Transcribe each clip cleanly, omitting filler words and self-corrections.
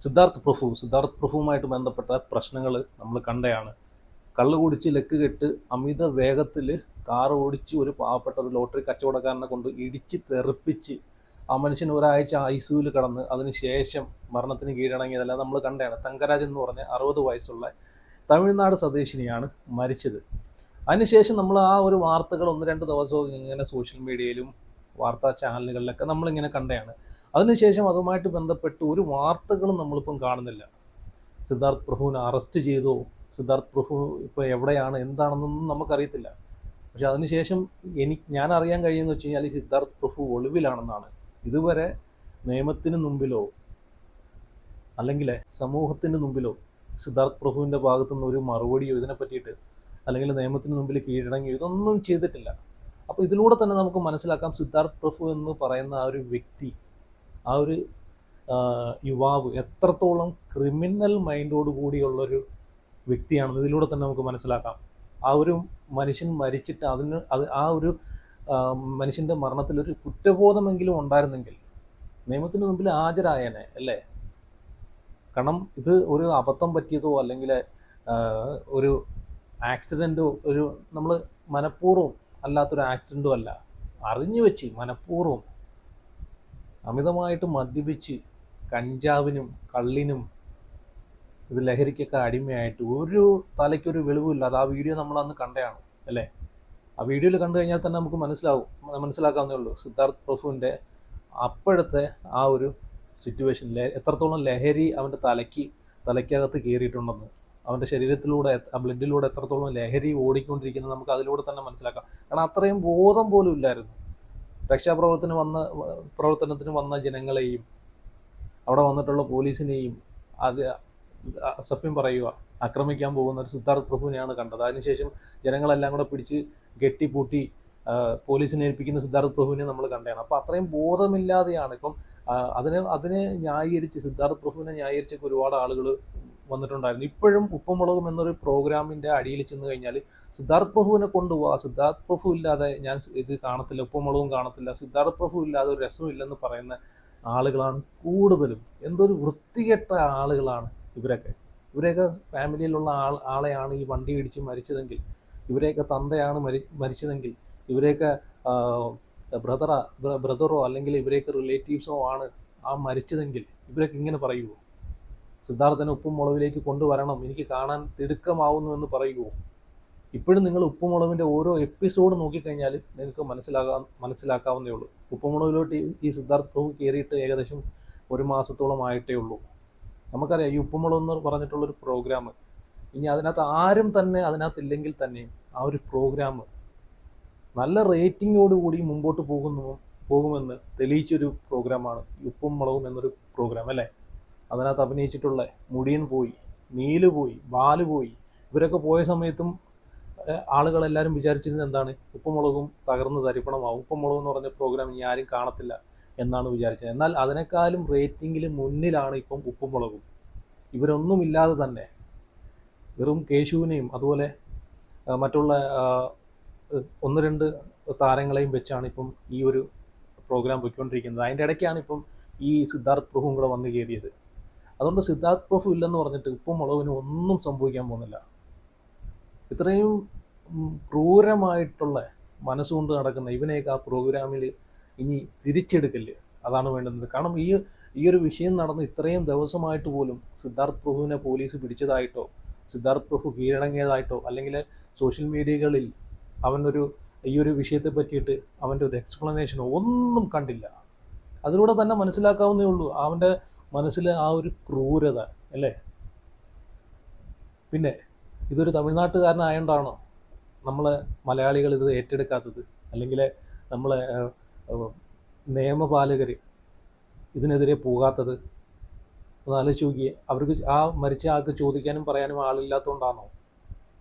സിദ്ധാർത്ഥ് പ്രഭുവുമായിട്ട് ബന്ധപ്പെട്ട പ്രശ്നങ്ങൾ നമ്മൾ കണ്ടയാണ്. കള്ള് കുടിച്ച് ലക്ക് കെട്ട് അമിത വേഗത്തിൽ കാർ ഓടിച്ച് ഒരു പാവപ്പെട്ട ഒരു ലോട്ടറി കച്ചവടക്കാരനെ കൊണ്ട് ഇടിച്ച് തെറിപ്പിച്ച് ആ മനുഷ്യൻ ഒരാഴ്ച ഐസിയുവിൽ കിടന്ന് അതിനുശേഷം മരണത്തിന് കീഴടങ്ങിയതെല്ലാം നമ്മൾ കണ്ടതാണ്. തങ്കരാജ് എന്ന് പറഞ്ഞ 60 വയസ്സുള്ള തമിഴ്നാട് സ്വദേശിനിയാണ് മരിച്ചത്. അതിനുശേഷം നമ്മൾ ആ ഒരു വാർത്തകൾ ഒന്ന് രണ്ട് ദിവസവും ഇങ്ങനെ സോഷ്യൽ മീഡിയയിലും വാർത്താ ചാനലുകളിലൊക്കെ നമ്മളിങ്ങനെ കണ്ടതാണ്. അതിനുശേഷം അതുമായിട്ട് ബന്ധപ്പെട്ട് ഒരു വാർത്തകളും നമ്മളിപ്പം കാണുന്നില്ല. സിദ്ധാർത്ഥ് പ്രഭുവിനെ അറസ്റ്റ് ചെയ്തോ, സിദ്ധാർത്ഥ് പ്രഭു ഇപ്പോൾ എവിടെയാണ് എന്താണെന്നൊന്നും നമുക്കറിയത്തില്ല. പക്ഷെ അതിനുശേഷം ഞാൻ അറിയാൻ കഴിയുമെന്ന് വെച്ച് കഴിഞ്ഞാൽ സിദ്ധാർത്ഥ് പ്രഭു ഒളിവിലാണെന്നാണ്. ഇതുവരെ നിയമത്തിന് മുമ്പിലോ അല്ലെങ്കിൽ സമൂഹത്തിന് മുമ്പിലോ സിദ്ധാർത്ഥ് പ്രഭുവിൻ്റെ ഭാഗത്തുനിന്ന് ഒരു മറുപടിയോ ഇതിനെ പറ്റിയിട്ട് അല്ലെങ്കിൽ നിയമത്തിന് മുമ്പിൽ കീഴടങ്ങിയോ ഇതൊന്നും ചെയ്തിട്ടില്ല. അപ്പോൾ ഇതിലൂടെ തന്നെ നമുക്ക് മനസ്സിലാക്കാം സിദ്ധാർത്ഥ് പ്രഭു എന്ന് പറയുന്ന ആ ഒരു വ്യക്തി, ആ ഒരു യുവാവ് എത്രത്തോളം ക്രിമിനൽ മൈൻഡോട് കൂടിയുള്ളൊരു വ്യക്തിയാണെന്ന് ഇതിലൂടെ തന്നെ നമുക്ക് മനസ്സിലാക്കാം. ആ ഒരു മനുഷ്യൻ മരിച്ചിട്ട് ആ ഒരു മനുഷ്യൻ്റെ മരണത്തിലൊരു കുറ്റബോധമെങ്കിലും ഉണ്ടായിരുന്നെങ്കിൽ നിയമത്തിന് മുമ്പിൽ ഹാജരായേനെ അല്ലേ. കാരണം ഇത് ഒരു അബദ്ധം പറ്റിയതോ അല്ലെങ്കിൽ ഒരു ആക്സിഡൻറ്റോ നമ്മൾ മനഃപൂർവ്വം അല്ലാത്തൊരു ആക്സിഡൻറ്റോ അല്ല, അറിഞ്ഞു വെച്ച് മനഃപൂർവ്വം അമിതമായിട്ട് മദ്യപിച്ച് കഞ്ചാവിനും കള്ളിനും ഇത് ലഹരിക്കൊക്കെ അടിമയായിട്ട് ഒരു തലയ്ക്കൊരു വെളിവില്ലാതെ ആ വീഡിയോ നമ്മളന്ന് കണ്ടതാണ് അല്ലേ. ആ വീഡിയോയിൽ കണ്ടു കഴിഞ്ഞാൽ തന്നെ നമുക്ക് മനസ്സിലാക്കാവുന്നേ ഉള്ളൂ സിദ്ധാർത്ഥ് പ്രഭുവിൻ്റെ അപ്പോഴത്തെ ആ ഒരു സിറ്റുവേഷൻ, എത്രത്തോളം ലഹരി അവൻ്റെ തലയ്ക്കകത്ത് കയറിയിട്ടുണ്ടെന്ന്, അവൻ്റെ ശരീരത്തിലൂടെ ആ ബ്ലഡിലൂടെ എത്രത്തോളം ലഹരി ഓടിക്കൊണ്ടിരിക്കുന്നത് നമുക്ക് അതിലൂടെ തന്നെ മനസ്സിലാക്കാം. കാരണം അത്രയും ബോധം പോലും ഇല്ലായിരുന്നു. പ്രവർത്തനത്തിന് വന്ന ജനങ്ങളെയും അവിടെ വന്നിട്ടുള്ള പോലീസിനെയും അത് സത്യം പറയുക ആക്രമിക്കാൻ പോകുന്ന ഒരു സിദ്ധാർത്ഥ് പ്രഭുവിനെയാണ് കണ്ടത്. അതിനുശേഷം ജനങ്ങളെല്ലാം കൂടെ പിടിച്ച് കെട്ടിപ്പൂട്ടി പോലീസിനെ ഏൽപ്പിക്കുന്ന സിദ്ധാർത്ഥ് പ്രഭുവിനെ നമ്മൾ കണ്ടതാണ്. അപ്പോൾ അത്രയും ബോധമില്ലാതെയാണ് ഇപ്പം അതിനെ ന്യായീകരിച്ച് സിദ്ധാർത്ഥ് പ്രഭുവിനെ ന്യായീകരിച്ചൊക്കെ ഒരുപാട് ആളുകൾ വന്നിട്ടുണ്ടായിരുന്നു. ഇപ്പോഴും ഉപ്പുമുളകും എന്നൊരു പ്രോഗ്രാമിൻ്റെ അടിയിൽ ചെന്ന് കഴിഞ്ഞാൽ സിദ്ധാർത്ഥ് പ്രഭുവിനെ കൊണ്ടുപോകാം, സിദ്ധാർത്ഥ് പ്രഭു ഇല്ലാതെ ഞാൻ ഇത് കാണത്തില്ല, ഉപ്പുമുളകും കാണത്തില്ല, സിദ്ധാർത്ഥ് പ്രഭു ഇല്ലാതെ ഒരു രസമില്ലെന്ന് പറയുന്ന ആളുകളാണ് കൂടുതലും. എന്തൊരു വൃത്തികെട്ട ആളുകളാണ് ഇവരെയൊക്കെ ഫാമിലിയിലുള്ള ആളെയാണ് ഈ വണ്ടി ഇടിച്ച് മരിച്ചതെങ്കിൽ, ഇവരെയൊക്കെ തന്തയാണ് മരിച്ചതെങ്കിൽ, ഇവരെയൊക്കെ ബ്രദറോ അല്ലെങ്കിൽ ഇവരെയൊക്കെ റിലേറ്റീവ്സോ ആണ് ആ മരിച്ചതെങ്കിൽ ഇവരൊക്കെ ഇങ്ങനെ പറയുമോ? സിദ്ധാർത്ഥനെ ഉപ്പും മുളകിലേക്ക് കൊണ്ടുവരണം, എനിക്ക് കാണാൻ തിടുക്കമാവുന്നു എന്ന് പറയുമോ? ഇപ്പോഴും നിങ്ങൾ ഉപ്പുമുളകിൻ്റെ ഓരോ എപ്പിസോഡ് നോക്കിക്കഴിഞ്ഞാൽ നിങ്ങൾക്ക് മനസ്സിലാക്കാവുന്നേ ഉള്ളൂ. ഉപ്പുമുളകിലോട്ട് ഈ സിദ്ധാർത്ഥ് പ്രഭു കയറിയിട്ട് ഏകദേശം 1 മാസത്തോളം ആയിട്ടേ ഉള്ളൂ. നമുക്കറിയാം ഈ ഉപ്പുമുളക് എന്ന് പറഞ്ഞിട്ടുള്ളൊരു പ്രോഗ്രാം, ഇനി അതിനകത്ത് ആരും തന്നെ അതിനകത്തില്ലെങ്കിൽ തന്നെയും ആ ഒരു പ്രോഗ്രാം നല്ല റേറ്റിങ്ങോടുകൂടി മുമ്പോട്ട് പോകുമെന്ന് തെളിയിച്ചൊരു പ്രോഗ്രാമാണ് ഈ ഉപ്പും മുളകും എന്നൊരു പ്രോഗ്രാം അല്ലേ. അതിനകത്ത് അഭിനയിച്ചിട്ടുള്ള മുടിയൻ പോയി, നീല് പോയി, ബാല് പോയി, ഇവരൊക്കെ പോയ സമയത്തും ആളുകളെല്ലാവരും വിചാരിച്ചിരുന്നത് എന്താണ്? ഉപ്പുമുളകും തകർന്ന് തരിപ്പണമാവും, ഉപ്പുമുളക് എന്ന് പറഞ്ഞ പ്രോഗ്രാം ഇനി ആരും കാണത്തില്ല എന്നാണ് വിചാരിച്ചത്. എന്നാൽ അതിനേക്കാളും റേറ്റിങ്ങിൽ മുന്നിലാണ് ഇപ്പം ഉപ്പുമുളകും. ഇവരൊന്നുമില്ലാതെ തന്നെ വെറും കേശുവിനെയും അതുപോലെ മറ്റുള്ള 1-2 താരങ്ങളെയും വെച്ചാണ് ഇപ്പം ഈ ഒരു പ്രോഗ്രാം പോയിക്കൊണ്ടിരിക്കുന്നത്. അതിൻ്റെ ഇടയ്ക്കാണ് ഇപ്പം ഈ സിദ്ധാർത്ഥ് പ്രഭുവും കൂടെ വന്നു കയറിയത്. അതുകൊണ്ട് സിദ്ധാർത്ഥ് പ്രഭു ഇല്ലെന്ന് പറഞ്ഞിട്ട് ഉപ്പും മുളകിന് ഒന്നും സംഭവിക്കാൻ പോകുന്നില്ല. ഇത്രയും ക്രൂരമായിട്ടുള്ള മനസ്സുകൊണ്ട് നടക്കുന്ന ഇവനെയൊക്കെ ആ പ്രോഗ്രാമിൽ ഇനി തിരിച്ചെടുക്കല് അതാണ് വേണ്ടുന്നത്. കാരണം ഈ ഒരു വിഷയം നടന്ന് ഇത്രയും ദിവസമായിട്ട് പോലും സിദ്ധാർത്ഥ് പ്രഭുവിനെ പോലീസ് പിടിച്ചതായിട്ടോ സിദ്ധാർത്ഥ് പ്രഭു കീഴടങ്ങിയതായിട്ടോ അല്ലെങ്കിൽ സോഷ്യൽ മീഡിയകളിൽ ഈ ഒരു വിഷയത്തെ പറ്റിയിട്ട് അവൻ്റെ ഒരു എക്സ്പ്ലനേഷനോ ഒന്നും കണ്ടില്ല. അതിലൂടെ തന്നെ മനസ്സിലാക്കാവുന്നേ ഉള്ളൂ അവൻ്റെ മനസ്സിലെ ആ ഒരു ക്രൂരത അല്ലേ. പിന്നെ ഇതൊരു തമിഴ്നാട്ടുകാരനായതുകൊണ്ടാണോ നമ്മൾ മലയാളികൾ ഇത് ഏറ്റെടുക്കാത്തത്? അല്ലെങ്കിൽ നമ്മളെ നിയമപാലകർ ഇതിനെതിരെ പോകാത്തത്? ഒന്ന് ആലോചിച്ച് നോക്കിയേ. അവർക്ക് ആ മരിച്ച ആൾക്ക് ചോദിക്കാനും പറയാനും ആളില്ലാത്തതുകൊണ്ടാണോ?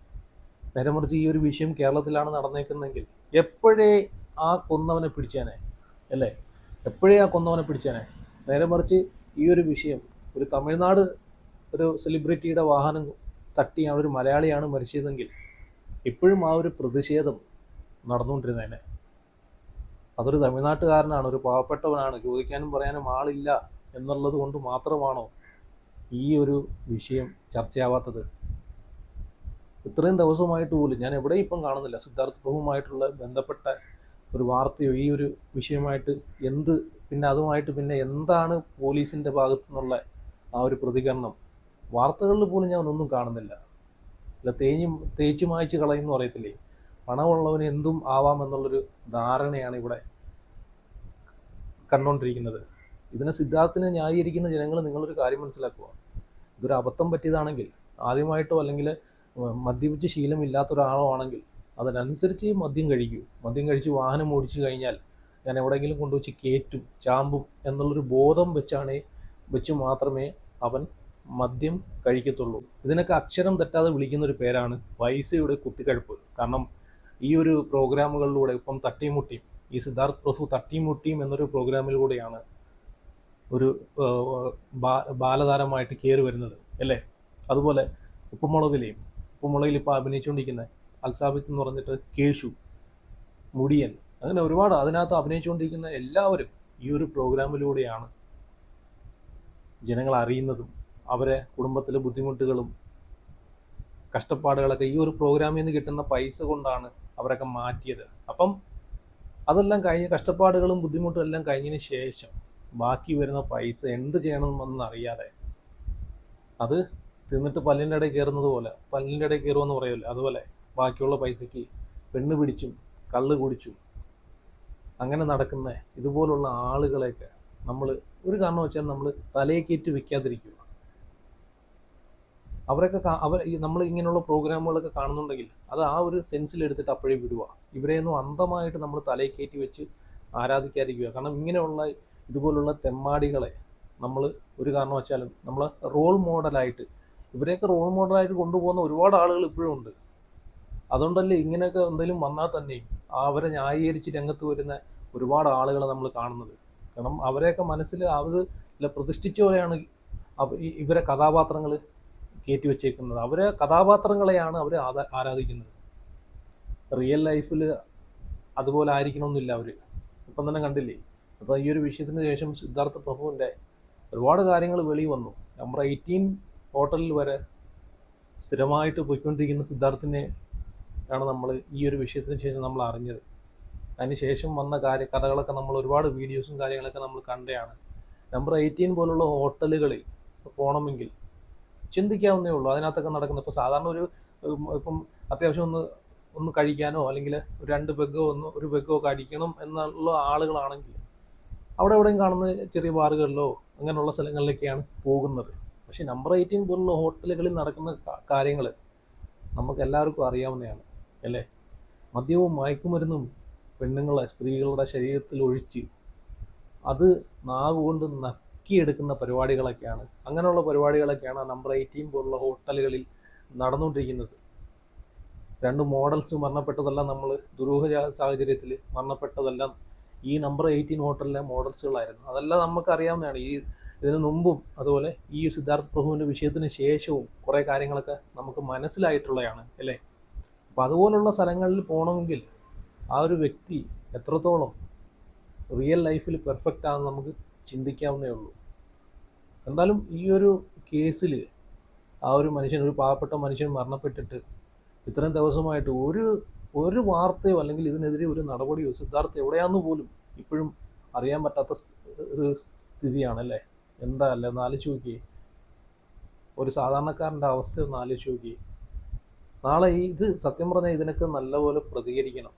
നേരെ മറിച്ച് ഈ ഒരു വിഷയം കേരളത്തിലാണ് നടന്നേക്കുന്നതെങ്കിൽ എപ്പോഴേ ആ കൊന്നവനെ പിടിച്ചേനെ അല്ലേ, എപ്പോഴേ ആ കൊന്നവനെ പിടിച്ചേനെ. നേരെ മറിച്ച് ഈ ഒരു വിഷയം ഒരു തമിഴ്നാട് ഒരു സെലിബ്രിറ്റിയുടെ വാഹനം തട്ടി ആ ഒരു മലയാളിയാണ് മരിച്ചതെങ്കിൽ ഇപ്പോഴും ആ ഒരു പ്രതിഷേധം നടന്നുകൊണ്ടിരുന്നേനെ. അതൊരു തമിഴ്നാട്ടുകാരനാണ്, ഒരു പാവപ്പെട്ടവനാണ്, ചോദിക്കാനും പറയാനും ആളില്ല എന്നുള്ളത് കൊണ്ട് മാത്രമാണോ ഈ ഒരു വിഷയം ചർച്ചയാവാത്തത്? ഇത്രയും ദിവസമായിട്ട് പോലും ഞാൻ എവിടെയും ഇപ്പം കാണുന്നില്ല സിദ്ധാർത്ഥ് പ്രഭുവുമായിട്ടുള്ള ബന്ധപ്പെട്ട ഒരു വാർത്തയോ ഈ ഒരു വിഷയമായിട്ട്. പിന്നെ അതുമായിട്ട് പിന്നെ എന്താണ് പോലീസിൻ്റെ ഭാഗത്തു നിന്നുള്ള ആ ഒരു പ്രതികരണം? വാർത്തകളിൽ പോലും ഞാൻ ഒന്നും കാണുന്നില്ല. അല്ല, തേച്ചു മായ്ച്ച് കളയുന്നു പറയത്തില്ലേ, പണമുള്ളവന് എന്തും ആവാമെന്നുള്ളൊരു ധാരണയാണ് ഇവിടെ കണ്ടുകൊണ്ടിരിക്കുന്നത്. ഇതിനെ സിദ്ധാർത്ഥിനെ ന്യായീകരിക്കുന്ന ജനങ്ങൾ, നിങ്ങളൊരു കാര്യം മനസ്സിലാക്കുക. ഇതൊരു അബദ്ധം പറ്റിയതാണെങ്കിൽ, ആദ്യമായിട്ടോ അല്ലെങ്കിൽ മദ്യപിച്ച് ശീലമില്ലാത്ത ഒരാളോ ആണെങ്കിൽ അതിനനുസരിച്ച് മദ്യം കഴിക്കൂ. മദ്യം കഴിച്ച് വാഹനം ഓടിച്ചു കഴിഞ്ഞാൽ ഞാൻ എവിടെയെങ്കിലും കൊണ്ടുവച്ച് കയറ്റും, ചാമ്പും എന്നുള്ളൊരു ബോധം വെച്ച് മാത്രമേ അവൻ മദ്യം കഴിക്കത്തുള്ളൂ. ഇതിനൊക്കെ അക്ഷരം തെറ്റാതെ വിളിക്കുന്നൊരു പേരാണ് പൈസയുടെ കുത്തിക്കഴുപ്പ്. കാരണം ഈ ഒരു പ്രോഗ്രാമുകളിലൂടെ ഇപ്പം തട്ടിമുട്ടിയും, ഈ സിദ്ധാർത്ഥ് പ്രഭു തട്ടിമുട്ടിയും എന്നൊരു പ്രോഗ്രാമിലൂടെയാണ് ഒരു ബാലതാരമായിട്ട് കയറി വരുന്നത് അല്ലേ. അതുപോലെ ഉപ്പുമുളകിൽ ഇപ്പോൾ അഭിനയിച്ചുകൊണ്ടിരിക്കുന്ന അൽസാബിത്ത് എന്ന് പറഞ്ഞിട്ട്, കേശു, മുടിയൻ, അങ്ങനെ ഒരുപാട് അതിനകത്ത് അഭിനയിച്ചുകൊണ്ടിരിക്കുന്ന എല്ലാവരും ഈ ഒരു പ്രോഗ്രാമിലൂടെയാണ് ജനങ്ങൾ അറിയുന്നതും അവരെ കുടുംബത്തിലെ ബുദ്ധിമുട്ടുകളും കഷ്ടപ്പാടുകളൊക്കെ ഈ ഒരു പ്രോഗ്രാമിൽ നിന്ന് കിട്ടുന്ന പൈസ കൊണ്ടാണ് അവരൊക്കെ മാറ്റിയത്. അപ്പം അതെല്ലാം കഴിഞ്ഞ്, കഷ്ടപ്പാടുകളും ബുദ്ധിമുട്ടും എല്ലാം കഴിഞ്ഞതിന് ശേഷം ബാക്കി വരുന്ന പൈസ എന്ത് ചെയ്യണമെന്നൊന്നും അറിയാതെ അത് തിന്നിട്ട് പല്ലിൻ്റെ ഇടയിൽ കയറുന്നത് പോലെ, പല്ലിൻ്റെ ഇടയിൽ കയറുമെന്ന് പറയുമല്ലോ, അതുപോലെ ബാക്കിയുള്ള പൈസയ്ക്ക് പെണ്ണ് പിടിച്ചും കള്ള് കുടിച്ചും അങ്ങനെ നടക്കുന്ന ഇതുപോലുള്ള ആളുകളെയൊക്കെ നമ്മൾ ഒരു കാരണം വെച്ചാൽ നമ്മൾ തലയേക്കേറ്റ് വെക്കാതിരിക്കുക. നമ്മൾ ഇങ്ങനെയുള്ള പ്രോഗ്രാമുകളൊക്കെ കാണുന്നുണ്ടെങ്കിൽ അത് ആ ഒരു സെൻസിലെടുത്തിട്ട് അപ്പോഴേ വിടുക. ഇവരെയൊന്നും അന്ധമായിട്ട് നമ്മൾ തലയിൽ കയറ്റി വെച്ച് ആരാധിക്കാതിരിക്കുക. കാരണം ഇങ്ങനെയുള്ള ഇതുപോലുള്ള തെമ്മാടികളെ നമ്മൾ ഒരു കാരണവശാലും നമ്മൾ റോൾ മോഡലായിട്ട്, ഇവരെയൊക്കെ റോൾ മോഡലായിട്ട് കൊണ്ടുപോകുന്ന ഒരുപാട് ആളുകൾ ഇപ്പോഴും ഉണ്ട്. അതുകൊണ്ടല്ലേ ഇങ്ങനെയൊക്കെ എന്തെങ്കിലും വന്നാൽ തന്നെയും അവരെ ന്യായീകരിച്ച് രംഗത്ത് വരുന്ന ഒരുപാട് ആളുകളെ നമ്മൾ കാണുന്നത്. കാരണം അവരെയൊക്കെ മനസ്സിൽ അത് പ്രതിഷ്ഠിച്ച പോലെയാണ് ഇവരെ കഥാപാത്രങ്ങൾ കയറ്റി വെച്ചേക്കുന്നത്. അവരെ കഥാപാത്രങ്ങളെയാണ് അവർ ആരാധിക്കുന്നത്. റിയൽ ലൈഫിൽ അതുപോലെ ആയിരിക്കണമെന്നില്ല അവർ. ഇപ്പം തന്നെ കണ്ടില്ലേ, അപ്പോൾ ഈ ഒരു വിഷയത്തിന് ശേഷം സിദ്ധാർത്ഥ് പ്രഭുവിൻ്റെ ഒരുപാട് കാര്യങ്ങൾ വെളി വന്നു. നമ്പർ 18 ഹോട്ടലിൽ വരെ സ്ഥിരമായിട്ട് പോയിക്കൊണ്ടിരിക്കുന്ന സിദ്ധാർത്ഥിനെ ആണ് നമ്മൾ ഈ ഒരു വിഷയത്തിന് ശേഷം നമ്മൾ അറിഞ്ഞത്. അതിന് ശേഷം വന്ന കഥകളൊക്കെ നമ്മൾ ഒരുപാട് വീഡിയോസും കാര്യങ്ങളൊക്കെ നമ്മൾ കണ്ടതാണ്. നമ്പർ 18 പോലുള്ള ഹോട്ടലുകളിൽ പോകണമെങ്കിൽ ചിന്തിക്കാവുന്നേ ഉള്ളൂ. അതിനകത്തൊക്കെ നടക്കുന്നത് ഇപ്പോൾ സാധാരണ ഇപ്പം അത്യാവശ്യം ഒന്ന് കഴിക്കാനോ അല്ലെങ്കിൽ ഒരു പെഗ്ഗോ ഒക്കെ അടിക്കണം എന്നുള്ള ആളുകളാണെങ്കിൽ അവിടെ എവിടെയും കാണുന്ന ചെറിയ ബാറുകളിലോ അങ്ങനെയുള്ള സ്ഥലങ്ങളിലേക്കാണ് പോകുന്നത്. പക്ഷേ നമ്പർ 18 പോലുള്ള ഹോട്ടലുകളിൽ നടക്കുന്ന കാര്യങ്ങൾ നമുക്ക് എല്ലാവർക്കും അറിയാവുന്നതാണ് അല്ലേ. മദ്യവും മയക്കുമരുന്നും സ്ത്രീകളുടെ ശരീരത്തിൽ ഒഴിച്ച് അത് നാവ് കൊണ്ട് നക്കിയെടുക്കുന്ന പരിപാടികളൊക്കെയാണ്. അങ്ങനെയുള്ള പരിപാടികളൊക്കെയാണ് നമ്പർ 18 പോലുള്ള ഹോട്ടലുകളിൽ നടന്നുകൊണ്ടിരിക്കുന്നത്. 2 മോഡൽസ് മരണപ്പെട്ടതെല്ലാം, നമ്മൾ ദുരൂഹ സാഹചര്യത്തിൽ മരണപ്പെട്ടതെല്ലാം ഈ നമ്പർ 18 ഹോട്ടലിലെ മോഡൽസുകളായിരുന്നു. അതെല്ലാം നമുക്കറിയാവുന്നതാണ്. ഇതിനു മുമ്പും അതുപോലെ ഈ സിദ്ധാർത്ഥ് പ്രഭുവിൻ്റെ വിഷയത്തിന് ശേഷവും കുറേ കാര്യങ്ങളൊക്കെ നമുക്ക് മനസ്സിലായിട്ടുള്ളതാണ് അല്ലേ. അപ്പം അതുപോലുള്ള സ്ഥലങ്ങളിൽ പോകണമെങ്കിൽ ആ ഒരു വ്യക്തി എത്രത്തോളം റിയൽ ലൈഫിൽ പെർഫെക്റ്റ് ആണെന്ന് നമുക്ക് ചിന്തിക്കാവുന്നേ ഉള്ളൂ. എന്തായാലും ഈ ഒരു കേസിൽ ആ ഒരു പാവപ്പെട്ട മനുഷ്യൻ മരണപ്പെട്ടിട്ട് ഇത്രയും ദിവസമായിട്ട് ഒരു വാർത്തയോ അല്ലെങ്കിൽ ഇതിനെതിരെ ഒരു നടപടിയോ സിദ്ധാർത്ഥ് എവിടെയാണെന്ന് പോലും ഇപ്പോഴും അറിയാൻ പറ്റാത്ത ഒരു സ്ഥിതിയാണല്ലേ. എന്താ അല്ലേ, ഒന്ന് ആലോചിച്ച് നോക്കിയേ. ഒരു സാധാരണക്കാരൻ്റെ അവസ്ഥ ഒന്ന് ആലോചിച്ച് നോക്കിയേ. നാളെ ഇത് സത്യം പറഞ്ഞാൽ ഇതിനൊക്കെ നല്ലപോലെ പ്രതികരിക്കണം.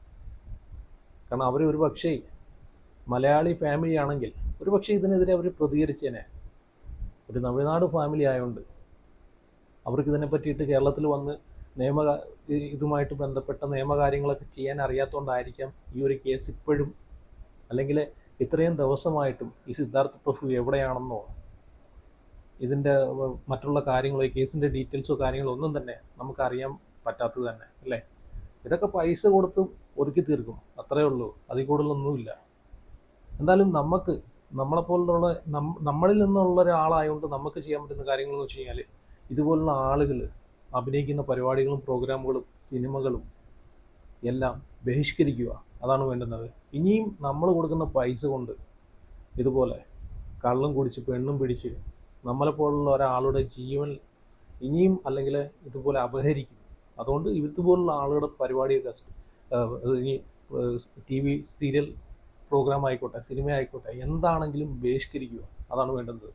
കാരണം അവർ ഒരു പക്ഷേ മലയാളി ഫാമിലി ആണെങ്കിൽ ഒരു പക്ഷേ ഇതിനെതിരെ അവർ പ്രതികരിച്ചേനെ. ഒരു തമിഴ്നാട് ഫാമിലി ആയതുകൊണ്ട് അവർക്ക് ഇതിനെ പറ്റിയിട്ട് കേരളത്തിൽ വന്ന് ഇതുമായിട്ട് ബന്ധപ്പെട്ട നിയമകാര്യങ്ങളൊക്കെ ചെയ്യാൻ അറിയാത്തതുകൊണ്ടായിരിക്കാം ഈ ഒരു കേസ് ഇപ്പോഴും, അല്ലെങ്കിൽ ഇത്രയും ദിവസമായിട്ടും ഈ സിദ്ധാർത്ഥ് പ്രഭു എവിടെയാണെന്നോ ഇതിൻ്റെ മറ്റുള്ള കാര്യങ്ങളോ ഈ കേസിൻ്റെ ഡീറ്റെയിൽസോ കാര്യങ്ങളോ ഒന്നും തന്നെ നമുക്കറിയാൻ പറ്റാത്തത് തന്നെ അല്ലേ. ഇതൊക്കെ പൈസ കൊടുത്ത് ഒതുക്കി തീർക്കും, അത്രയേ ഉള്ളൂ, അതിൽ കൂടുതലൊന്നുമില്ല. എന്തായാലും നമ്മളെപ്പോലുള്ള നമ്മളിൽ നിന്നുള്ള ഒരാളായതുകൊണ്ട് നമുക്ക് ചെയ്യാൻ പറ്റുന്ന കാര്യങ്ങളെന്ന് വെച്ച് കഴിഞ്ഞാൽ ഇതുപോലുള്ള ആളുകൾ അഭിനയിക്കുന്ന പരിപാടികളും പ്രോഗ്രാമുകളും സിനിമകളും എല്ലാം ബഹിഷ്കരിക്കുക, അതാണ് വേണ്ടുന്നത്. ഇനിയും നമ്മൾ കൊടുക്കുന്ന പൈസ കൊണ്ട് ഇതുപോലെ കള്ളും കുടിച്ച് പെണ്ണും പിടിച്ച് നമ്മളെപ്പോലുള്ള ഒരാളുടെ ജീവൻ ഇനിയും അല്ലെങ്കിൽ ഇതുപോലെ അപഹരിക്കും. അതുകൊണ്ട് ഇതുപോലുള്ള ആളുകളുടെ പരിപാടിയൊക്കെ ഇനി ടി വി സീരിയൽ പ്രോഗ്രാം ആയിക്കോട്ടെ, സിനിമ ആയിക്കോട്ടെ, എന്താണെങ്കിലും ബഹിഷ്കരിക്കുക. അതാണ് വേണ്ടുന്നത്.